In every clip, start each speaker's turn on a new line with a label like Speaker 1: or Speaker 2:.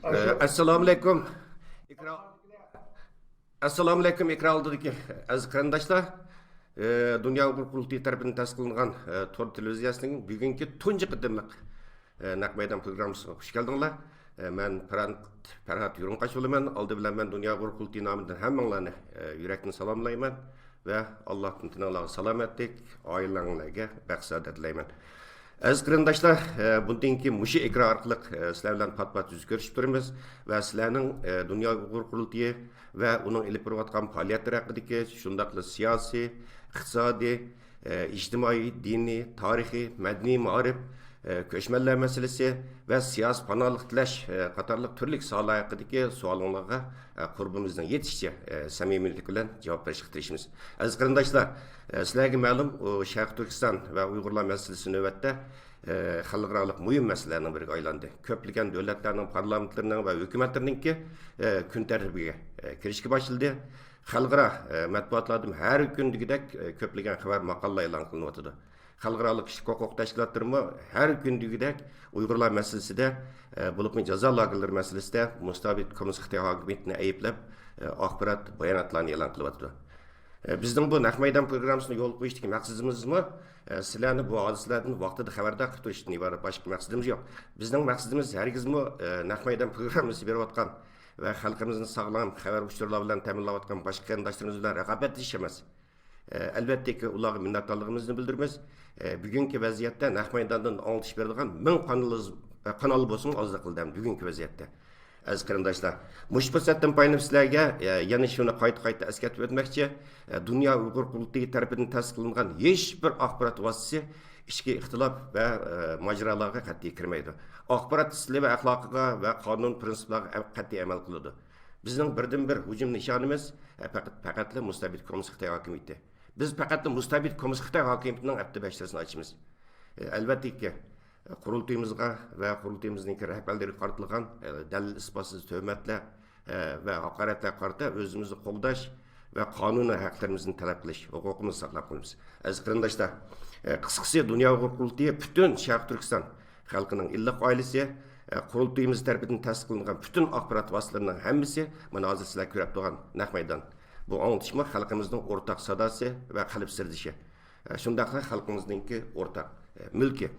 Speaker 1: Assalomu alaykum. Assalomu alaykum ekran oldidagi aziz qarindoshlar. Dunyo qurultiyi tarafidan tasdiqlangan Tor televiziyasining bugungi tunji qadamliq naq maydon programmasiga xush keldinglar. Men Farhat Yurunqash bo'laman. Oldi bilan men Dunyo qurultiyi nomidan hammanglarni yurakdan salomlayman va Allohdan tininglarga salomatlik, oilanglarga baxt-saodat tilayman. Aziz qarindoshlar, bundan keyin mushu ekran orqali sizlar bilan pat-pat yuz ko'rishib turamiz va sizlarning Dunyo qurultiyi va uning ilib borayotgan faoliyatlari haqidagi shundaqla siyosiy, iqtisodiy, ijtimoiy, diniy, tarixiy, madaniy ma'rif, ko'chmanlar masalasi va siyosiy panohlik tilash qatorliq turli sohalar haqidagi savollarga qurbimizdan yetishicha samimiylik bilan javob berishga tirishamiz. Aziz qarindoshlar, sizlarga ma'lum, Sharq Turkiston va Uyg'urlar masalasi navbatda xalqaro muhim masalalarning biriga aylandi. Ko'plagan davlatlarning parlamentlarining va hukumatlarininki kun tartibiga kirishga boshladi. Xalqaro matbuotlarda har kundagidek ko'plagan xabar maqolalar e'lon qilinyapti. Xalqaro kishilik huquq tashkilotlarimi har kundagidek Uyg'urlar masalasida, bo'lib jazo lagerlari masalasida mustabid kommunist Xitoy hokimiyatini ayblab axborot bayonotlarni e'lon qilyapti. Bizning bu naq maydon programmasini yo'l qo'yishdagi maqsadimizmi sizlarni bu hodisalardan vaqtida xabardor qilib turishdan iborat, boshqa maqsadimiz yo'q. Bizning maqsadimiz hargizmi naq maydon programmasi berayotgan va xalqimizni sog'lom xabar uchurlar bilan ta'minlayotgan boshqa qarindoshlarimiz bilan raqobatlashish emas. Albatta ki ularga minnatdorligimizni bildiramiz. Bugungi vaziyatda naq maydondan anglatish beradigan 1000 kanal bo'lsin ozda qildim bugungi vaziyatda. Aziz qarindoshlar, mush fursatdan foydalanib sizlarga yana shuni qayta eslatib o'tmoqchi, Dunyo Uyg'ur qurultiyi tomonidan tasdiqlangan hech bir axborot vositasi ichki ixtilof va majralarga qat'iy kirmaydi. Axborot islovi va axloqiga va qonun prinsiplariga qat'iy amal qiladi. Bizning birdan-bir hujum nishonimiz faqatla mustabid kommunist Xitoy hokimiyati. Biz faqatla mustabid kommunist Xitoy hokimiyatining abdibashtasini ochamiz. Albatta ki qurultiyimizga va qurultiyimizning rahbarlariga qaratilgan dalil isbotsiz tuhmatlar va haqoratlar qarata o'zimizni qo'llash va qonuniy haqlarimizni talab qilish, huquqimizni saqlab qolamiz. Aziz qarindoshlar, qisqasi Dunyo qurultiyi butun Sharq Turkiston xalqining illiq oilasi, qurultiyimiz tomonidan tasdiqlangan butun axborot vositalarining hammasi mana hozir sizlar ko'rib turgan naq maydon. Bu anglitishma xalqimizning o'rtaq sadosi va qalb sirdishi. Shundaqla xalqimizningki o'rtaq mulki.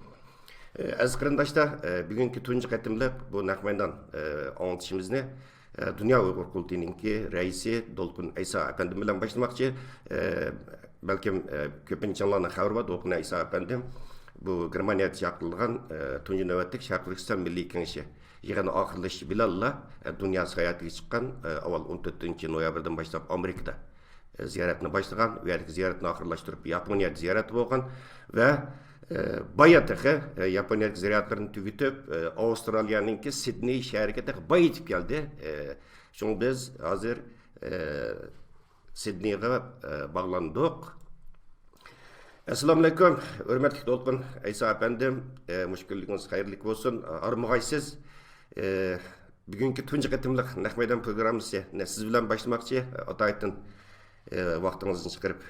Speaker 1: Aziz qarindoshlar, bugungi tunji qatimliq bu naq maydon anglitishimizni Dunyo Uyg'ur qurultiyininki raisi Dolqun Ayso apandim bilan boshlamoqchi. Balkim ko'pinchalarning xabari bor, Dolqun Ayso apandim bu Germaniyada chaqirılgan tunji navbatdagi Sharq Turkiston Milliy Kengashi yig'ini oxirlashi bilanla dunyo sayohatiga chiqqan, avval 14-noyabrdan boshlab Amerikada ziyoratni boshlagan, u yerda ziyoratni oxirlashtirib Yaponiyada ziyorat bo'lgan va bayataqi Yaponiya ziyoratlarini tugatib Avstraliyaninki Sidney shahriga bayitib keldi. Shuni biz hozir Sidneyga bog'landik. Assalomu alaykum, hurmatli Dolqun Ayso apandim, mushkulligingiz xayrli bo'lsin. Armag'aysiz bugungi tunji qatimliq naq maydon programmasini siz bilan boshlamoqchi. Ataydan vaqtingizni chiqarib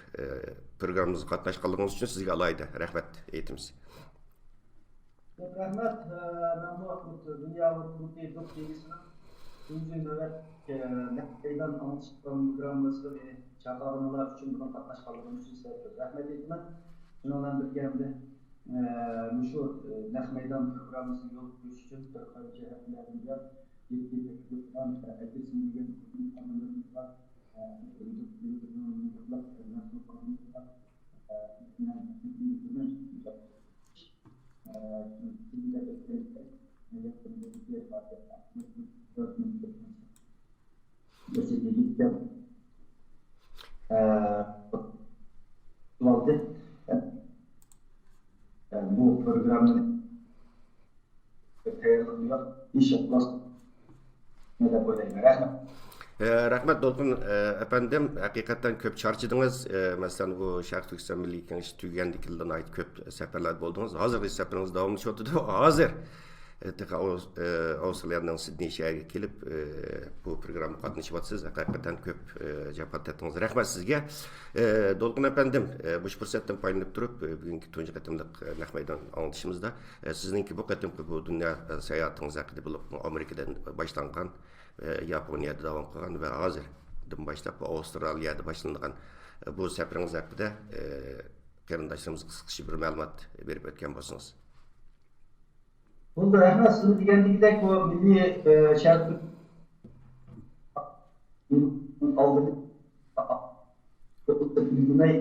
Speaker 1: programmamizga qatnashganligingiz uchun sizga alayda rahmat aytamiz.
Speaker 2: Rahmat, men bu vaqt Dunyo qurultiyi do'stligining tunji navbat naq maydon anglitishgan programmasida chaqirganlar uchun buni qatnashganligim uchun sizlarga rahmat aytaman. Shundan birgamda shu naq maydon programmasini yo'l qo'yish uchun bir qancha haftalarga yetki takliflar aytishim degan qonunlarimiz bor. Bu programın tayyorlanıyor. İnşallah ne de böyle rahmet.
Speaker 1: Rahmat Dolqun apandim, haqiqatan ko'p charchidingiz. Masalan, bu Sharq Turkiston Milliy Kengashi tugagandan keyin ko'p safarlar bo'ldingiz. Hozirgi safaringiz davom etishyapti. Hozir Avustralya'dan Sydney şehriga kelib bu programma qatnashyapsiz. Haqiqatan ko'p javob etdingiz. Rahmat sizga. Dolqin efendim, bu fursatdan foydalanib turib bugungi tunji qatimliq naq maydon anglitishimizda sizningki bu qatimki bu dunyo sayohatingiz haqida bo'lib Amerikadan boshlangan, Yaponiyada davom qilgan va hozirdan boshlab Avstraliyada boshlangan bu safaringiz haqida qarindoshlarimiz qisqacha bir ma'lumot berib o'tgan bo'lsangiz.
Speaker 2: Bunda rahmat, sizni deganingizda bu milliy shart oldin bilmay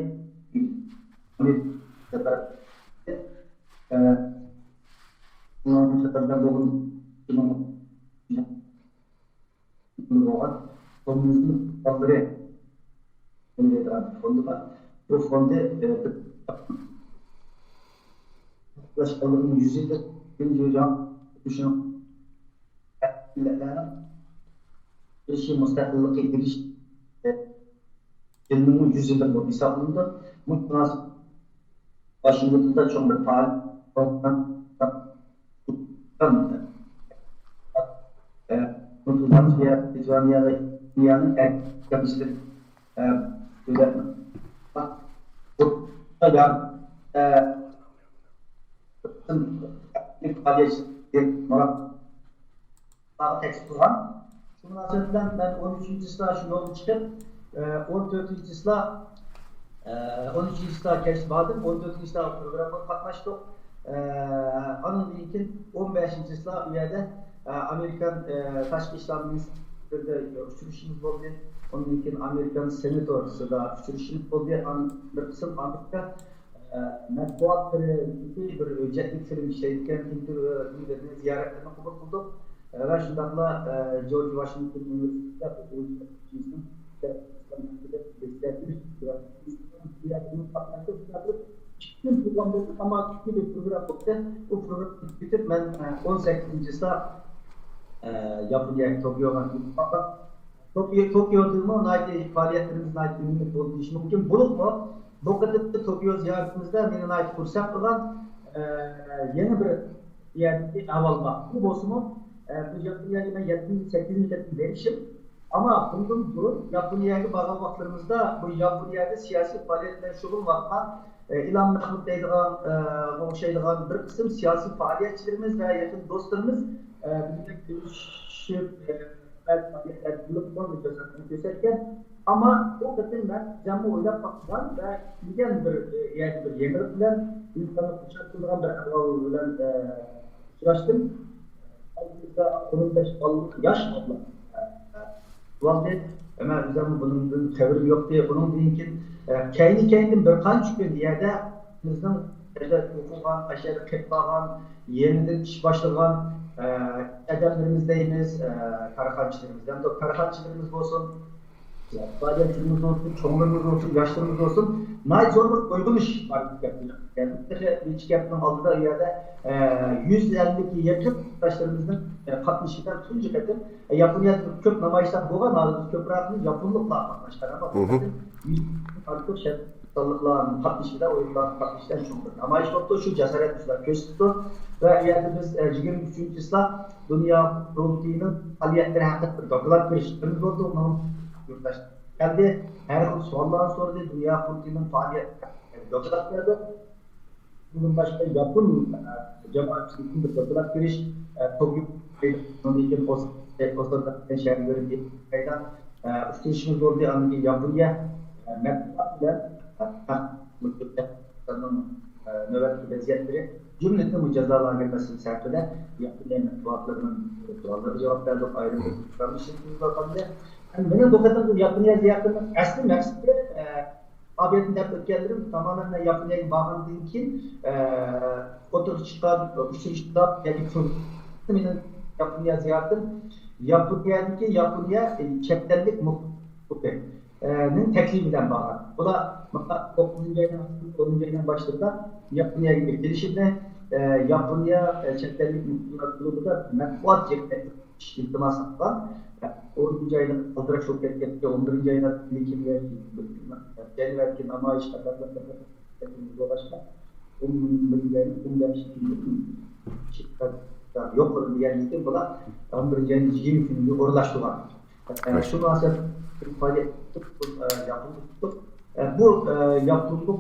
Speaker 2: bu fonda yaklaşık 100 yıldır hocam düşünün erişim müstakillik ediliş yılının 100 yıldır bu hesabında mutlaka başında çok bir faal mutlaka dünyanın yapıştır tekst kurgan. Şu münasebeten ben 13. ıslah şu yolu çıkıp 14. ıslah 13. ıslah geçti vardım. 14. ıslah programı katlaştık. Onun için 15. ıslah üyede Amerikan Taşkı İşler Ministeri'de uçuruşumuz oldu. Onun için Amerikan Senatoru'su da uçuruşumuz oldu. Bir kısım Amerika matbuatları bir ücretlik film şeyken interviewlerini ziyaretlerini kabul kıldık. Ve şundakla George Washington Üniversitesi'nde çıktım programda ama küçük bir program yaptı. Bu programı bitirip ben 18. yapıya Tokyo'ya Tokyo'da naiti faaliyetlerimiz naiti ünlü olduğu için mümkün bulup mu? Bu kadar Tokyo ziyaretimizde beni naiti fırsat kılan yeni bir yerdeki havalma. Bu bozumu bu Japonya'ya 78 milletin verişim. Ama bundan durun Japonya'ya bağlı vakitlerimizde bu Japonya'da siyasi faaliyetler şugun vaktan İlhan Mahmut deydiğen, bu şeydiğen bir kısım siyasi faaliyetçilerimiz ve yakın dostlarımız birlikte görüşüp faaliyetler bulup gösterken ama o kadın ben camı oynap baktılar ve bilgen bir yemek bilen insanı bıçaklayan bir ahval bilen uğraştım. Ayrıca 15 yaş abla. Vallahi hemen üzerinde bunun tevrim yok diye bunun deyinkin kendim bir kaç gün yerde bizden okugan, aşağıda ketbagan, yeniden iş başlayan edemlerimizdeyimiz, karahançılarımızdan da karahançılarımız olsun, faaliyetçilerimiz olsun, çoğunlarımız olsun, yaşlarımız olsun, nait zorluk uygun iş var yapacak. Yani bir çıkartmanın altında yerde 150'ki yakın arkadaşlarımızın katmışından tunca kadar Japonya'da köp namayışlar boğan ağzı köprağının Japonlukla katmışlar ama bu kadar 100 farklı şartlarla katmışlar, oyunlar katmışlar çoğunlar. Ama iş nokta şu cesaret üstler köz tuttu ve yerde biz 23. ıslah dünya kurultayının faaliyetleri hakkında bir dokular görüşlerimiz oldu. Onun yurttaşlar geldi. Her sorulan sonra da dünya kurultayının faaliyetleri dokular geldi. Bunun başka Japon cemaatçiliğinin bir dokular giriş Tokyo onun için Osaka şehirleri bir kaydan uçuşumuz oldu anı Japonya matbuat ile nöbetli vaziyetleri cümleten bu cezalar vermesini serpede Japonya matbuatlarının sualları cevap verdik ayrı bir kardeşliğimiz bakabilir. Yani benim bu kadar Japonya ziyaretinin asli maksatı Abiyetin ötkenlerim tamamen Japonya'ya bağlandığı için oturup çıkan, uçuşta yani benim Japonya ziyaretim Japonya'daki Japonya çektenlik mutluluğunun teklifinden bağlı. Bu da 9. ayından başladığında Japonya'ya gibi gelişimde Japonya çektenlik mutluluğu da matbuat çektenlik iltimas atılan 10. ayında kaldıraç çok etkili, 11. ayında kimliğe Januari'nin ama işte başka 10. ayında 15. yok qilib deganlikda bular 11-20 kunga o'rlashtirgan. Shu munosabat ifade ettik, yapıldık. Bu yapıldık,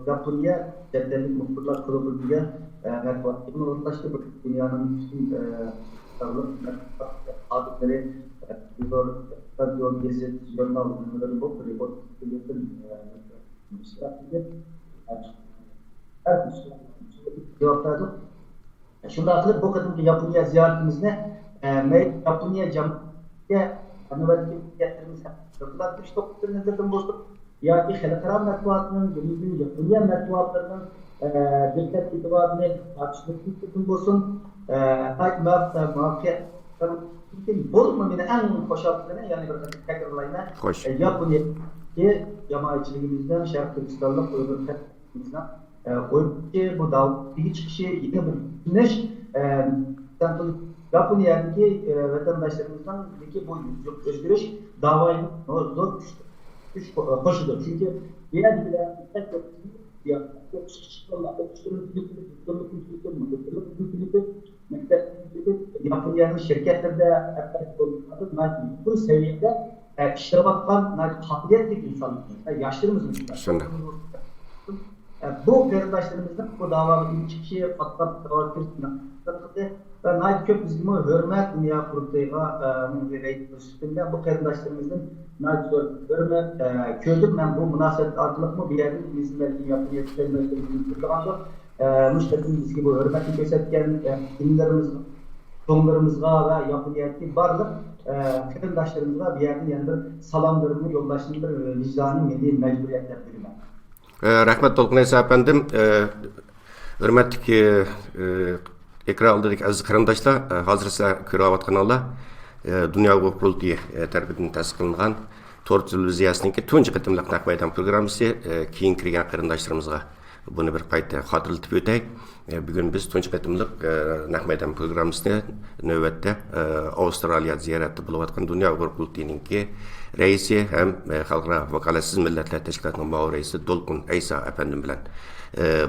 Speaker 2: Yaponiya Ceddelik Muhturlar Klubu'nda matbuatını ortaklaştı. Dünyanın bütün adetleri, radyo, gezi, jurnal, ürünleri bu, report, cevaplardı. Şunda qilib bu qadimki Yaponiya ziyoratimizni Yaponiya jamiyatiga navbatga nazardan bo'lsin yoki xalqaro matbuotning günümüzün Yaponiya matbuotlarining diqqat e'tiborini tortishlik bo'lsin bo'lma meni eng xo'shoqligini ya'ni bir takrorlayman Yaponiya jamoatchiligimizdan Sharq Turkistonlik Uyg'ur xalqimizdan bu davlatdagi chiqishi yeni bir tushunish Japonya'daki vatandaşlarımızdan bu özgürlük davayı zor güç koşudur. Çünkü diğer Japonya'nın şirketlerde bu seviyede işlere bakan kabiliyetli insanlar, yaşlarımızın bu kardeşlerimizden bu davanın çıkışı patlattı, ve nayt köp bizimle hürmet dünya kurultayına üstünde bu kardeşlerimizden nayt hürmet kördüm ben bu münasebet artılık bir yerde bizimle Yaponiya kardeşlerimizin kurulağında müşterimiz gibi bu hürmeti gösterken sonlarımızga ve Yaponiya'daki barlık kardeşlerimizga bir yerde yani bir salamlarını yoldaşını bir vicdani milli mecburiyetler bilmem.
Speaker 1: Rahmet Dolqunay efendim, hürmetli ekran aldığındaki aziz karandaşlar, hazır sizler ko'rayotganlar Dünya Uyghur Qurultayı tarafidan tasdiqlangan To'rt televiziyasininki tunji qitimliq naq maydon programmasi keyin kirgan qarindoshlarımizga bunu bir qayta xotirlatib o'taylik. Bugun biz tunji qitimliq naq maydon programmasini navbatda Avstraliya ziyorati bo'layotgan Dünya Uyghur Qurultayininki raisi ham xalqaro vakolatsiz millatlar tashkilotining muavin raisi Dolqun Aysa efendim bilan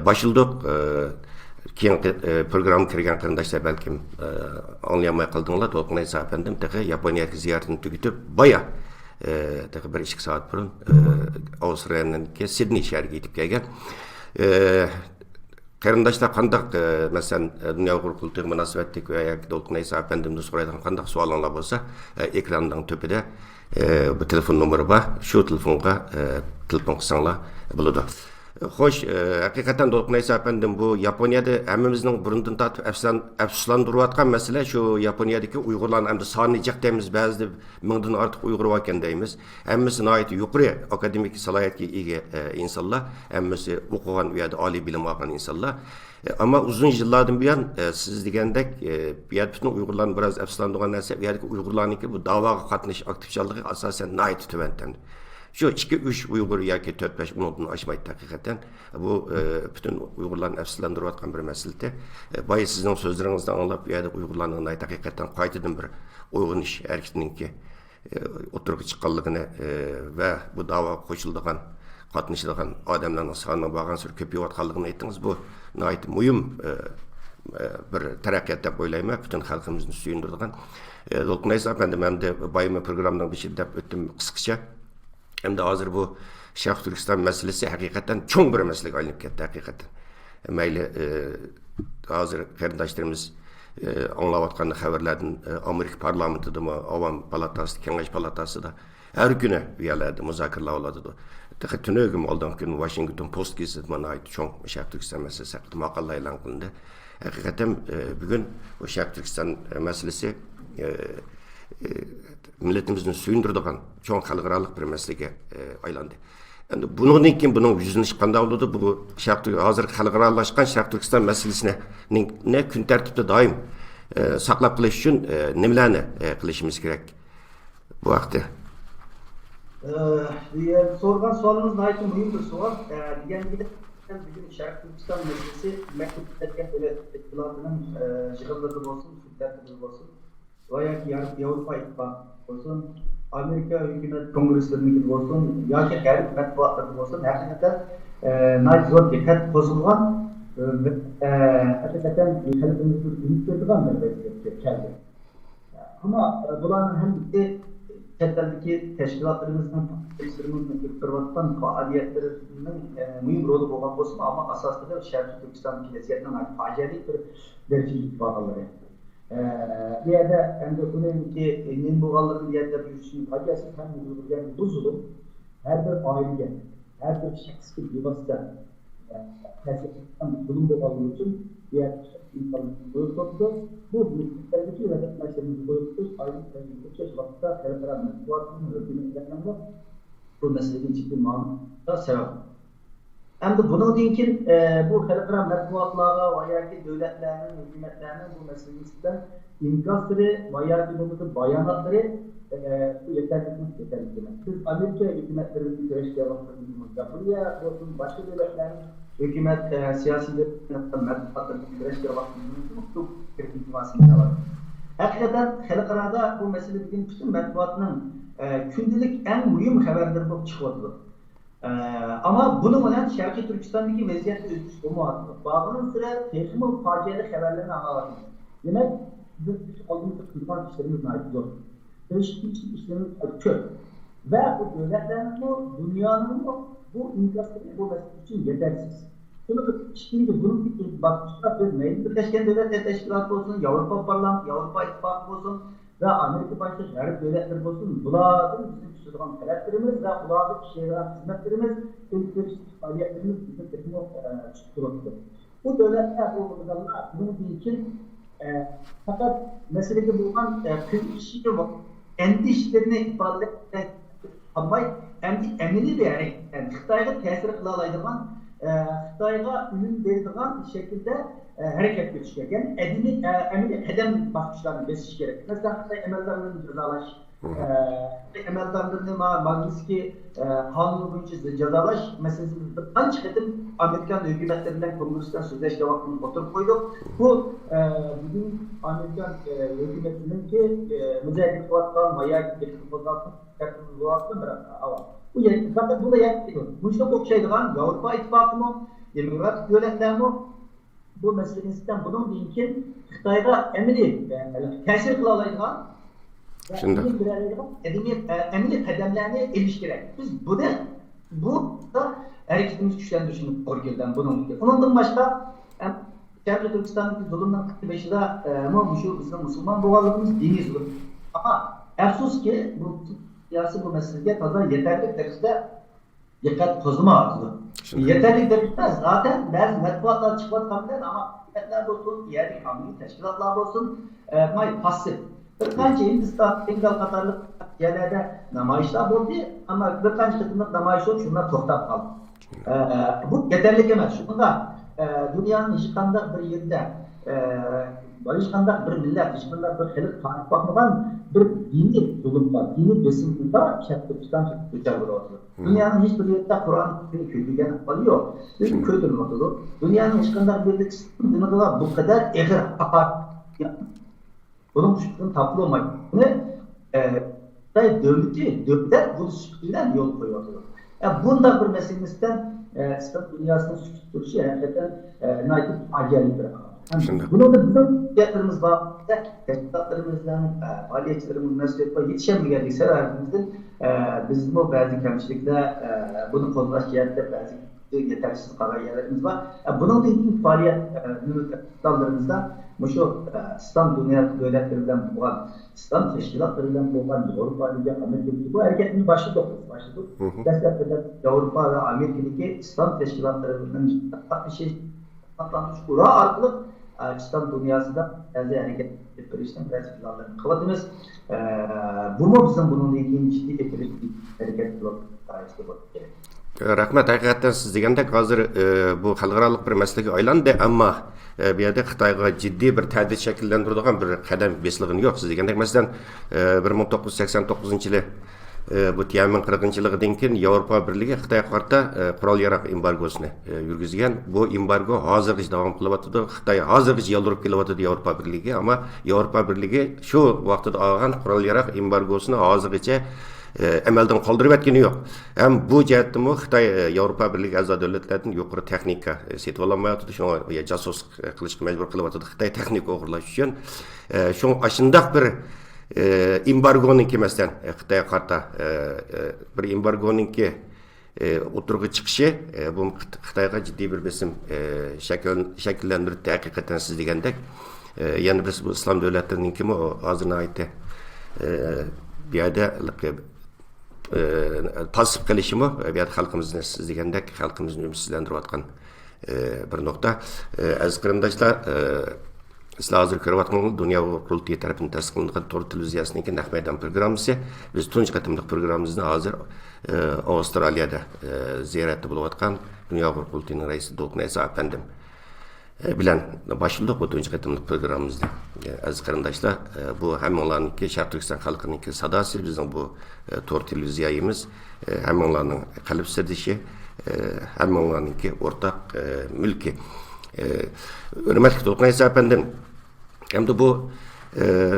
Speaker 1: başladık. Keyin program kirgan qarindoshlar balkim anlayamay qaldinglar. Dolqun Aysa efendim Yaponiyaga ziyoratini tugatib boya bir 2 saat burun Avustraliyadan Sydney shahriga yetib kelgan. Qarindoshlar qandaq masalan Dünya Uyghur Qurultayi munosabatlik va yoki Dolqun Aysa efendimni so'raydigan qandaq savollar bo'lsa ekranning tepida bu telefon nomeri bor. Shu telefonga telefon qilsanglar bo'ladi. Xo'sh, haqiqatan Dolqun Aysa efendim bu Yaponiyada hammamizning burundan tortib afsuslantirayotgan masala shu Yaponiyadagi Uyg'urlarning hamda soni jiq deymiz, ba'zida mingdan ortiq Uyg'ur bor ekan deymiz. Hammasi nihoyat yuqori akademik salohiyatga ega insonlar, hammasi o'qigan u yerda oliy bilim olgan insonlar. Ama uzun yıllardan buyon siz degandek bu yerda butun Uyg'urlarni biroz afsuslantirgan narsa bu yerdagi Uyg'urlarniki bu da'voga qatnashish aktivchiligi asosan nihoyat tubandan. Şu 2-3 Uygur yoki 4-5 unutun aşmaydı hakikaten. Bu bütün Uygurların afsuslandırıyotgan bir meselede. Bayı sizin sözlerinizden anlap ya da Uygurların hakikaten qaytadan bir uyg'unish hareketininki oturup çıqqanligini ve bu dava qo'shiladigan qatnashadigan odamlarning soni borgan sir ko'payayotganligini aytdingiz. Bu nihoyat muhim bir taraqqiyot deb o'ylayman. Bütün xalqimizni suyundiradigan. Dolqun Aysa efendim hem de bayımı programdan bir şey deb o'tdim qisqacha. Hem de hazır bu Şarq Türkistan meselesi hakikaten çok bir mesele aylanıp ketdi hakikaten. Mayli hazır qarindoshlarimiz anlayotgan xabarlardan Amerika parlamentida mı, Avam palatası, Kengash palatasida her günü üyelerdi, muzokaralar oladi. Tünögüm oldan gün Washington Post gazetasi mana aytdi çok Şarq Türkistan meselesi haqida maqola e'lon qilindi. Hakikaten bugün o Şarq Türkistan meselesi milletimizin suyundirdigan çok xalqarалық bir meselege aylandı. Yani bunun için bunun yüzünü qanday oldu bu hazır xalqaralashgan Şarq Türkistan meselesine ne kun tartibda doim saqlab qilish uchun nimalarni qilishimiz kerak bu vaqtda?
Speaker 2: Sorgan sorunuz nihoyat muhim bir savol. Degan gibi bugün Şarq Türkistan meselesi mektupdagi tashkilotning yig'inlarida bo'lsin, suhbatlarda bo'lsin veya Avrupa İttifakı olsun, Amerika hükümet kongreslerinin olsun, yoki g'arb matbuotlarida olsun, hakikaten nayt zo'r diqqat qo'zg'algan Hakikaten halkımızın ümit edilen bir vaziyette geldi. Ama buların hem de çetteki teşkilatlarımızın, teşkilatlarımızın örgütlerinin faaliyetlerinin mühim rolü olan olsun ama asaslı da Şərqi Türkistan'daki vaziyetinden ait facialik bir derecelik bağlıları. Bir yerde hem de bunun ki emin bağlıların bir yerde bir şey faciası hem de yani bu zulüm her bir aile, her bir şahs ki yuvasında gerçekten zulüm bağlığı için diğer insanların boyutladığı bu büyüklükteki vatandaşlarımızı boyutluyoruz. Aynı zamanda vakıfta Helferan Mektuat'ın hükümetlerinde bu meselenin ciddi manada sebep. Hem de bunu dinkin bu Helferan Mektuatlara veya ki devletlerinin, hükümetlerinin bu meselesinden inkasları veya ki bunun bayanatları bu yeterli demek. Biz Amerika hükümetlerinin güreş devletlerinin yapılıyor. Başka devletlerin hükümet siyasilerin mevzuatlarının güreş devletlerinin çok kritikmasında var. Hakikaten Halkara'da bu mesele bugün bütün mevzuatının gündelik en mühim haberleri bu çıkıyordu. Ama bunu bilen Şərqi Türkistan'daki vaziyet özgüç olmadı. Bağının sıra tehkim facialı haberlerini anlatalım. Demek biz aldığımızda kırılan işlerimiz naip zor. Değişik işlerimiz kök. Ve bu devletlerin bu, dünyanın bu inkasları bu mesele için yetersiz. Bunu şimdi bunun bir bakışta bir meclis Birleşken Devletler Teşkilatı olsun, Avrupa Parlamentosu, Avrupa İttifakı olsun ve Amerika başta Şərq devletleri olsun. Bunların bizim tutulan taleplerimiz ve bunların işlerinden hizmetlerimiz, ülkeleşik faaliyetlerimiz bizim teknik tutuyordu. Bu devletler bu konuda bunun için fakat meselede bulunan kişi kendi işlerini ifade etmek ama emini de yani Xitayga tesir kılalaydıgan Xitayga ünün verdiğin şekilde hareket geçiyor. Yani emini hedem bakışlarını besiş gerek. Mesela Xitay emeldarlarını cezalaş, emeldarlarını Magnitsky kanunu boyunca cezalaş meselesini kaç edim Amerikan hükümetlerinden Kongres'ten sözleşme vakfını oturup koyduk. Bu bugün Amerikan hükümetinin ki müzayede kuvvetler, maya kuvvetler, kuvvetler bırak. Fakat bu da yetmiyor. Bu işte çok şey var. Avrupa İttifakı mı? Demokratik devletler mi? Bu meselesinden bunun için Xitayga emri tesir kılalaydıgan emniyet kademlerine ilişkiler. Biz bu da hareketimiz güçlendirişini orgelden bunun için. Ondan başka Şərqi Türkistan'daki zulümden 45'de şu bizim Müslüman boğazımız dini zulüm. Ama efsus ki bu siyasi bu meseleye taza yeterli derecede dikkat kozma arzu. Yeterli derecede zaten bazı metbuatlar çıkmadılar ama hükümetler olsun, diğer kamili teşkilatlar olsun pasif. Birkaç Hindistan, Bengal Katarlı yerlerde namayişler oldu ama birkaç kısımda namayış oldu, şunlar tohtab kaldı. Bu yeterli demez. Şunda dünyanın işganda bir yerinde işganda bir millet, işganda bir halk tanık bakmadan bir dini zulüm var, dini besim var, Şərqi Türkistan uçar olur. Dünyanın hiçbir yerinde Kur'an köylügen alıyor. Bir köylü olur. Dünyanın işganda bir yerinde bu kadar ehir apar. Bunun şükrün tatlı olmak. Devletler bu şükründen yol koyuyor. Bunda bir meselesinden İslam dünyasının suçlusu hakikaten naitip acayip bir rakam. Bunun da bizim fiyatlarımız var, teşkilatlarımızdan, faaliyetçilerimizin mesuliyeti yetişemeyecek sebebimizden bizim o bazı kamçılıkta bunu konular şikayette bazı yetersiz kararlarımız var. Bunun da ilk faaliyet dallarımızda şu İslam dünya devletlerinden bulan, İslam teşkilatlarından bulan Avrupa Birliği, Amerika'daki bu hareketimiz başladık. Desteklerden Avrupa ve Amerika'daki İslam teşkilatlarından bir şey atlanmış kura arkalık İslam dünyasında bazı hareket ettirişten bazı planlarını kıladınız. Bu mu bizim bununla ilgili ciddi bir hareket tarihçi bu.
Speaker 1: Rahmat, hakikaten siz degandek hozir bu xalqaroliq bir masalaga aylandi, ammo bu yerda Xitoyga jiddiy bir ta'did shakllantiradigan bir qadam besilg'ini yo'q. Siz degandek masalan 1989 yili bu Tiananmen qirg'inchiligidan keyin Yevropa Birligi Xitoyga qarata qurol yarog' embargosini yurgizgan. Bu embargo hozirgacha davom qilyapti. Xitoy hozirgacha yo'ldirib kelyapti Yevropa Birligiga, ammo Yevropa Birligi shu vaqtda olgan qurol yarog' embargosini hozirgacha amaldan qoldirib o'tgani yo'q. Ham bu jihatdan Xitoy Yevropa Birligi a'zo davlatlardan yuqori texnika setib olmayapti. Shunga jasus qilishga majbur qilyapti Xitoy texnika o'g'irlash uchun. Shu ashundaq bir embargoninki masalan Xitoyga qarata bir embargoninki o'tirg'i chiqishi bu Xitoyga jiddiy bir besim shakllantirdi haqiqatan siz degandek. Yana biz bu islom davlatlarininki hozirni aytdi. Bu yerda tasvip qilishimi bu yerda xalqimizni siz degandek xalqimizni umitsizlantirayotgan bir nuqta. Aziz qarindoshlar, sizlar hozir ko'ryapotganingiz Dunyo qurultiyi tarafidan tasdiqlangan To'rt televiziyasining naq maydon programmasi. Biz tunji qatimliq programmamizni hozir Avstraliyada ziyoratda bo'layotgan Dunyo qurultiyining raisi Doknaysa apandim bilan başladık bu tunji qatimliq programmamizni. Aziz qarindoshlar, bu hammalarninki Sharq Turkiston xalqininki sadosi, bizning bu To'rt televiziyamiz hammalarning qalb sirdishi, hammalarninki o'rtaq mulki. Hürmetli Doknaysa apandim. Hem de bu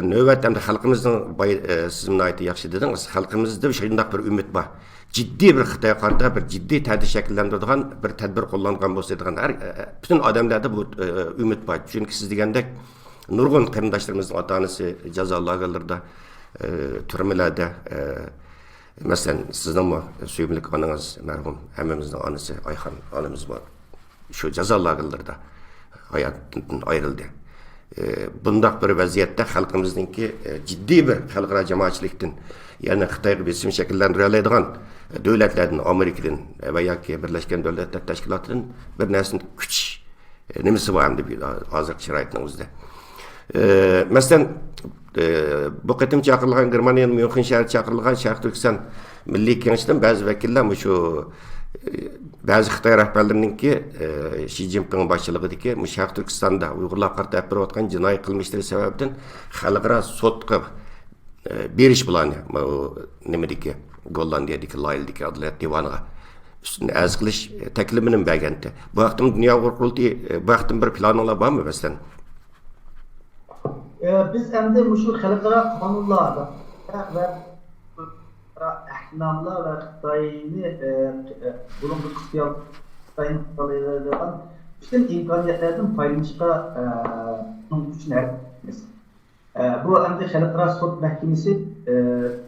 Speaker 1: növbet hem de halkımızın sizin ayeti yaxşı dediniz. Halkımızda bir şeyden bir ümit var. Ciddi bir Xitoyga qarata bir ciddi tədbir şəkillendirdiğin bir tədbir kullangan bolsaydigan bütün adamlarda bu ümit var. Çünkü siz degandek nurgun qarindoshlarımızın ota-onasi jazo lagerlarida, türmelerde mesela sizin mi suyumlik ananız merhum hammamizning onasi Ayxon onamiz bor. Şu jazo lagerlarida hayatından ayrıldı. Bundaq bir vaziyette halkımızdaki ciddi bir xalqaro jamoatchilikdan, yani Xitoyga besim shakllantira oladigan davlatlardan, Amerikadan va yoki Birlashgan Davlatlar Tashkilotidan bir narsani kuch nimasi bor endi hozirgi sharoitning o'zida. Masalan, bu qatim chaqirilgan Germaniyaning Myunxen shahri chaqirilgan Sharq Turkiston Milliy Kengashidan ba'zi vakillar shu bazı Xitoy rahbarlarininki Xi Jinping boshchiligidagi Sharq Turkistonda Uyg'urlarga qarata berayotgan jinoiy qilmishlari sababdan xalqaro sudga berish bilan nimadagi Gollandiyadagi Loyaldagi adliya divoniga ustini arz qilish taklifini bergandi. Bu vaqtda Dunyo qurultiyi bu vaqtda bir planlar bormi masalan?
Speaker 2: Biz endi şu xalqaro qonunlarda ve ahkamlar ve Xitoyni bulunduğu kısmı Xitoyni sağlayacağından bütün imkaniyetlerden paylaşışa için herkes. Bu endi xalqaro sud mahkemesi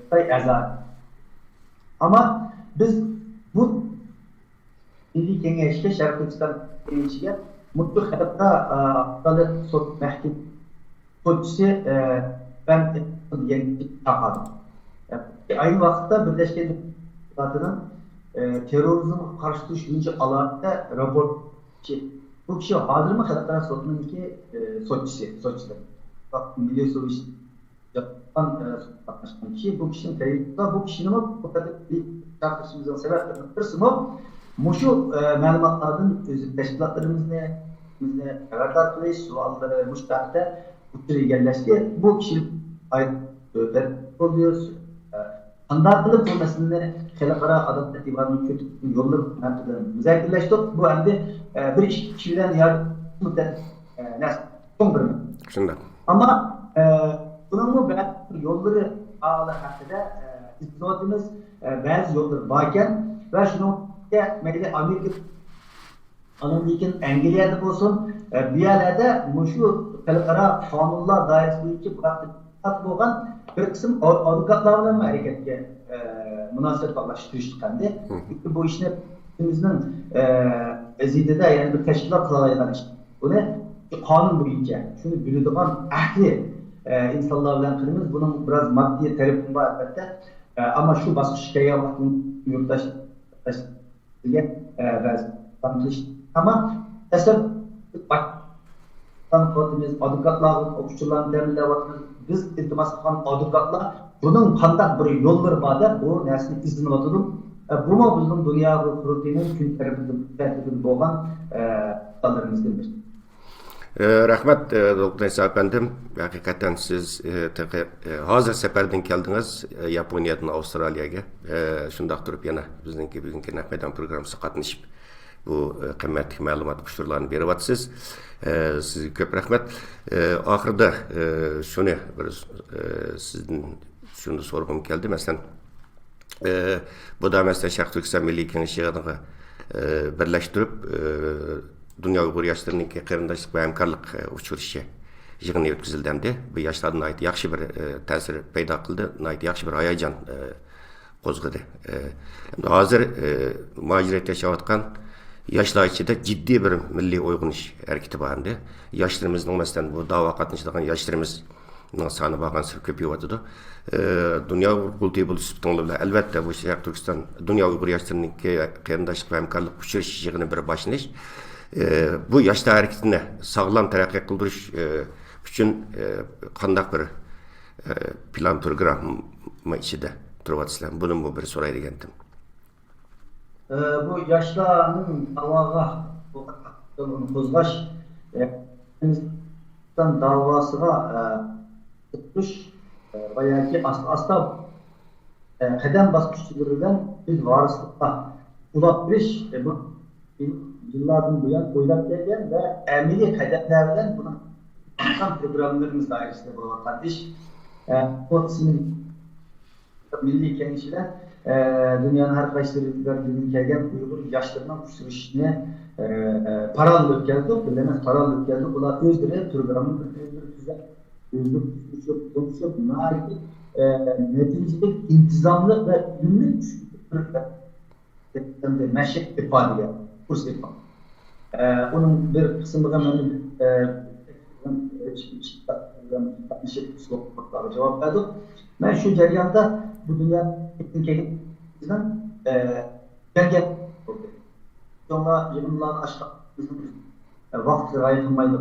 Speaker 2: Xitoy a'zo. Ama biz bu Milliy Kengashga Sharq Turkiston kengashiga mutlu xalqaro adalet sud mahkemesi sudchisi ben degan taqadim. Aynı vakitte Birleşken Devletler'in terörizm karşı düşmeyince alanında rapor bu kişi hazır mı xalqaro sudninki sudchisi. Bak biliyorsunuz Japan sudlaşan kişi bu kişinin teyitinde bu kişinin bu kadar bir tartışmamızın sebeplerinden birisi şu malumatlardan özü teşkilatlarımızla haberdar kılış sualları müştakte uçur egalleşti. Bu kişi ait oluyor. Andan qilib bu masalani xalqaro adolat divanının kötü yollar mevzudan müzakireleştik. Bu endi bir iş kişiden yardım müddet son bir.
Speaker 1: Şundan.
Speaker 2: Ama bunun bu yolları ağlı hakkında istihdamımız bazı yollar varken ve şunu meyli Amerika'nın Angliya'da olsun bir yerlerde şu xalqaro qonunlar doirasındaki bo'lgan bir kısım avukatlarla hareketke münasebet bağlaştırıştık endi. Bu işini bizimizin ezidede yani bir teşkilat kılalaydan iş. Bu ne? Kanun boyunca. Şunu bildiğin ahli insanlar bilen kılımız bunun biraz maddi tarafı var elbette. Ama şu baskı şikaya vaktin yurttaş diye tanıtış. Ama eser tanıtımız avukatların, okuşçuların derneğinde vaktin biz iltimas qilgan advokatlar bunun qandaq bir yo'llar borda bu narsani izlanib bu mu bizning dunyo qurultiyining kun tarafından bo'lgan qadrlarimizdir.
Speaker 1: Rahmat Dolqunaysa efendim. Hakikaten siz hazır seferden geldiniz Yaponiyadan Avustralya'ya. Şundaq turib yana bizningki bugungi Naqmeydan programmasiga qatnashib bu qimmatli ma'lumot ushurlarni beryapsiz. Sizga ko'p rahmat. Oxirida shuni bir sizdan shuni so'ragim keldi. Masalan, bu da mesela Şarkı Türkistan Milliy Kengeshi yig'iniga birlashtirib Dünya Uyghur Yaşlarının qarindoshlik va hamkorlik uchrashishi yig'ini o'tkazildi hamda bu yoshlarga ait yaxshi bir ta'sir paydo qildi, yaxshi bir hayajon qo'zg'adi. Hozir muajirat yashayotgan yoshlar ichida jiddiy bir milliy uyg'unish harakati bor hamda yoshlarimizning masalan bu da'vo qatnashadigan yoshlarimiz sani bag'ansir ko'payyapti. Dünya Uyghur Qurultayı bo'lib albatta bu Şarkı Türkistan Dünya Uyghur Yaşlarının qarindoshlik va hamkorlik uchrashishi yig'ini bir boshlanish bu yoshlar hareketini sağlam taraqqiy qildirish uchun qandaq bir plan programma ichida turibsizlar? Buni bir so'ray degandim.
Speaker 2: Bu yoshlarning da'voga qo'zg'ash davosiga tutuş bayaki asla qadam bosqichidan biz varislikqa ulab berish bu yıllardan bu yana oylab gelgen ve emniyet hedeflerden buna tam programlarımız dairesinde bulunan iş. Bu milli kengeşiler dünyanın her kaçlarından gelgen Uygur yaşlarından uçuruşunu paralı ötkeldik. Bilemez paralı ötkeldik. Bunlar özdüre programın özgür narki neticede intizamlı ve ünlü meşrek ifadeye kurs yapmak. Onun bir kısmına ben cevap verdim. Ben şu ceryanda bu dünya etkinliğinden belge oldu. Sonra yılımların aşkı vakti ayrılmaydı.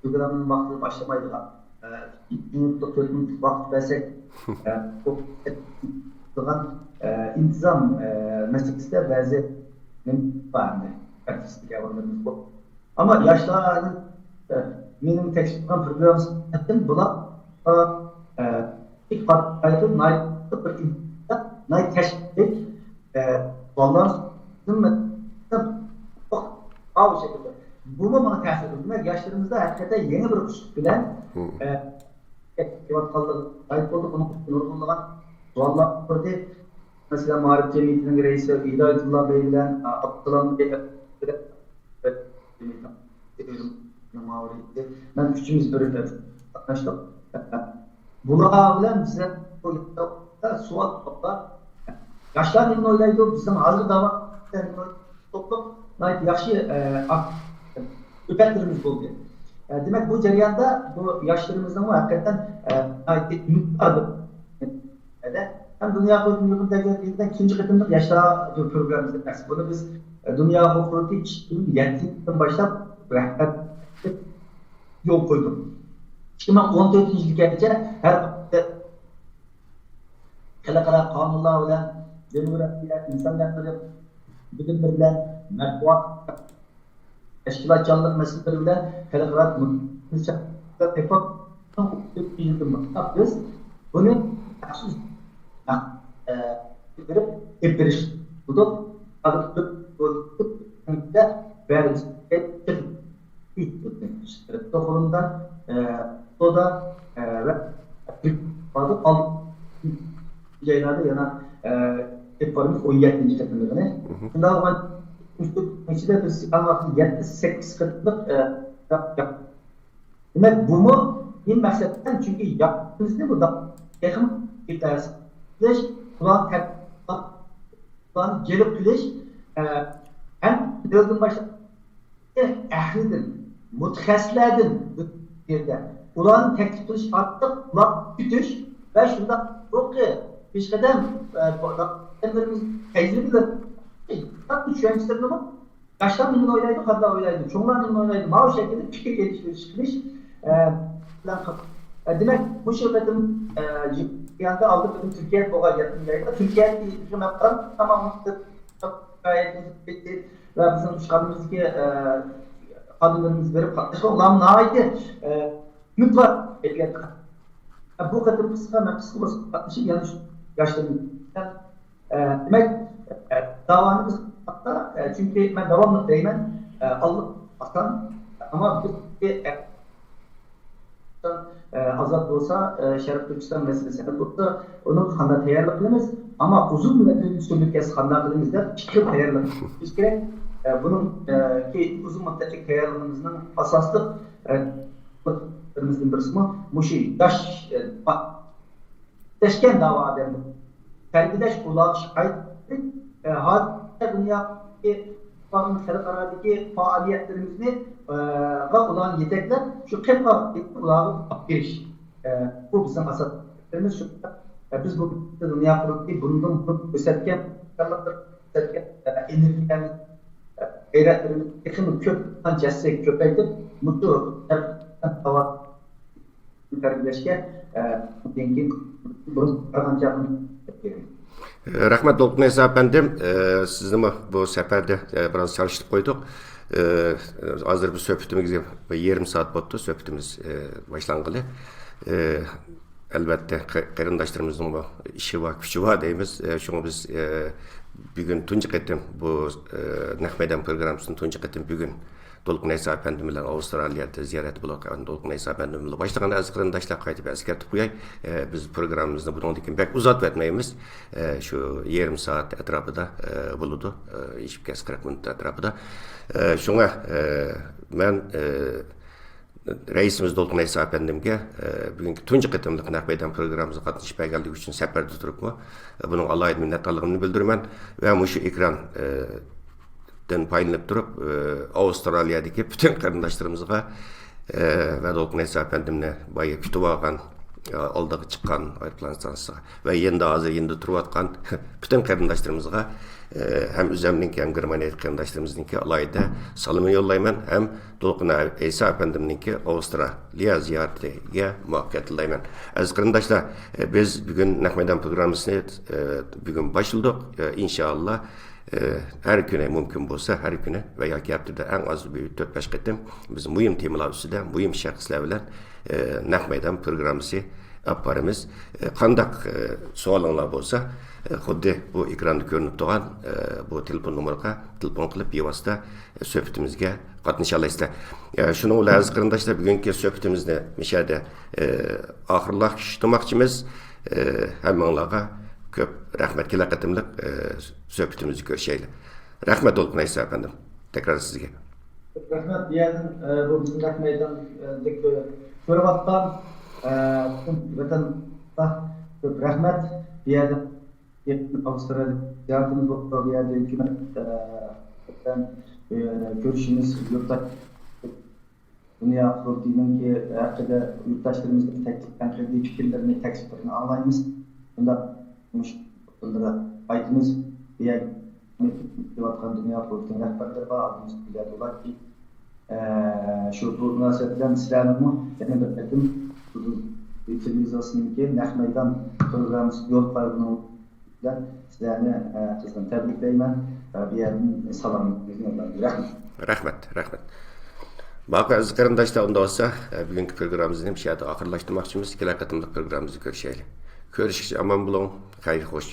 Speaker 2: Programın vakti başlamaydı. 2 minutluk 4 minutluk vakti versek intizam meselesinde benzer vardı. Ama yaşların benim tekstil programı ettim. Buna ilk farklı Nike teşvik vallahi bu şekilde. Bunu bana ters edildi. Yaşlarımızda hakikaten yeni bir kuşluk bilen ait olduk. Onu yorumlanan vallahi burada mesela Mağrib Cemiyeti'nin reisi Hidayetullah Bey bilen Abdullah Bey ben üçümüz böyle anlaştık. Buna bilen bize suat toplar. Yaşlar yılın oylaydı. Bizim hazır dava toplu yaxşı öpetlerimiz oldu. Demek bu cereyanda bu yaşlarımızdan hakikaten ümit vardı. Hem Dünya Uyghur Devleti'nden ikinci kıtımlık yaşlar programımızda dersi. Bunu biz Dünya Uyghur Devleti'nin yettiğinden başlayıp yol koydum. Şimdi 14. yılgece her kala kanunlar bilen, demokrasiya, insan hakları, bilim bilen, matbuat, teşkilatçılık meseleleri bilen kala biz bunu verip veriş tutup veririz. Toplumdan o da ve bazı aldık şeylerde yana yaparımız 17. takımlarını. Bundan sonra işte biz anlattık 7-8 kıtlık yap. Demek bunu bir meseletten çünkü yaptığınız ne bu da yakın bir ders. Bileş, kulağın gelip bileş hem dördün başta ehlidin, mutkesledin yerde. Kulağın teklif tutuş artık kulak tutuş ve şunda yok ki bir kadem kendilerimiz tecrübeler tatlı şu an istedim ama yaştan yılın oylaydı, kadar oylaydı, çoğunlar yılın oylaydı, mavi şekilde fikir geliştiriş çıkmış. Demek bu şirketin yanında aldık bizim Türkiye boğa yatırımlarıyla Türkiye'nin hüküm yaptıran tamamını gayet bitti ve bizim çıkarımızdaki adımlarımız verip katlaşma olan naydi ümit var. Bu kadar psikolojik katlaşıp yanlış yaşlandım. Demek davanımız hatta çünkü ben devamlı deymen Allah atan ama bir azat olsa Şərif Türkistan meselesine tuttu. Onu kanda tayarlıklarımız ama uzun müddetli sürülük kandarlarımızda çıkıp tayarlık. Biz gerek bunun ki uzun müddetli tayarlığımızın asaslı bir kısmı muşi yaş teşken dava adamı. Terbideş ulağı şahit hatta dünyadaki xalqaradagi faaliyetlerimizni va ularni yetaklar shu qilqa ularni berish. Bu bizim asaslarımız şu. Biz bu dünya kurulduğu bundan gösterken energiyamiz, gayretlerimiz yakın köpten cessek köpeydir. Mutlu hava terbiyeleşke dengi burun kazanacağını
Speaker 1: Rahmet Dolkun Esa efendim, sizinle bu seferde biraz çalıştık koyduk. Hazır bir söhbetimizde yarım saat bottu söhbetimiz başlanğılı. Elbette qarindaşlarımızın bu işi var, gücü var deyimiz. Şunu biz bugün tuncu qetim bu Naq Meydan programımızın tuncu qetim bugün Dolkun Esa efendim bilen Avustralya'da ziyaret bulaq. Dolkun Esa efendim bilen başlagan az qarindaşlar qaytib eskertip qo'yay. Biz programımızda bundan keyin bek uzat etmeyimiz. Şu yarım saat etrafında buludu. İşip kes 40 minut etrafında. Şuna ben reisimiz Dolkun Esa efendimge bugünkü tuncu qetimlik Naq Meydan programımıza qatnashib berganligi uchun safarda turibmi. Bunun alayda minnatdorligimni bildiraman ve şu ekran den paylanıp durup Avustralya'daki bütün qarindaşlarımızga ve Dolkun Esa efendimne bayı kütüp algan aldığı çıkan ayrılan stansiyaga ve endi hazır endi turup atkan bütün qarindaşlarımızga hem üzemninki hem Germaniyadagi qarindaşlarımızninki alayda salımını yollayman hem Dolkun Esa efendimninki Avustralya ziyaretiga muvaffaqiyat tilayman. Aziz qarindaşlar, biz bugün Naq Meydan programmasını bugün başladık. İnşallah her güne mümkün olsa her güne veya haftada en az bir 4-5 qitim biz mühim temalar üstüde mühim şahslar bilen Naq Meydan programımızı yaparız. Qandaq so'alinglar bo'lsa xuddi bu ekranda ko'rinib turgan bu telefon numaraga telefon qilib bevosita suhbatimizga qatnasha olasizlar. Shuni bilan aziz qarindoshlar, bugungi suhbatimizni mishada oxirlashtirmoqchimiz. Hammanglarga ko'p rahmat kelayotganlik suhbatimizni ko'rishaylik. Rahmat Dolkun Esa efendim. Tekrar sizga.
Speaker 2: Rahmat diyelim bu bizim Naq Meydan'daki görüvattan çok rahmet diyelim. Avustralya ziyaretimiz oldu. Diyelim hükümetten görüşümüz yurttaş dünya kurulduğunun ki herkese yurttaşlarımızın tekliften kredi fikirlerini, tekliflerini anlayımız. Bunda aytımız diyelim dünya kurulduğunun rehberleri var. Adımız bile dolar ki şu bu münasebetten silahımı yine belirttim. Televizyonun ki Naq Meydan programımız yol kaybının sizlerine kızdan tebrikleymen bir yerin salamını
Speaker 1: Rahmet. Bakı aziz qarindoshlar, unda olsa bugünkü programımızı hem şahada oxirlashtirmoqchimiz. Kelar qatimliq programımızı ko'rishaylik. Ko'rishgacha omon bo'ling. Xayr, xo'sh.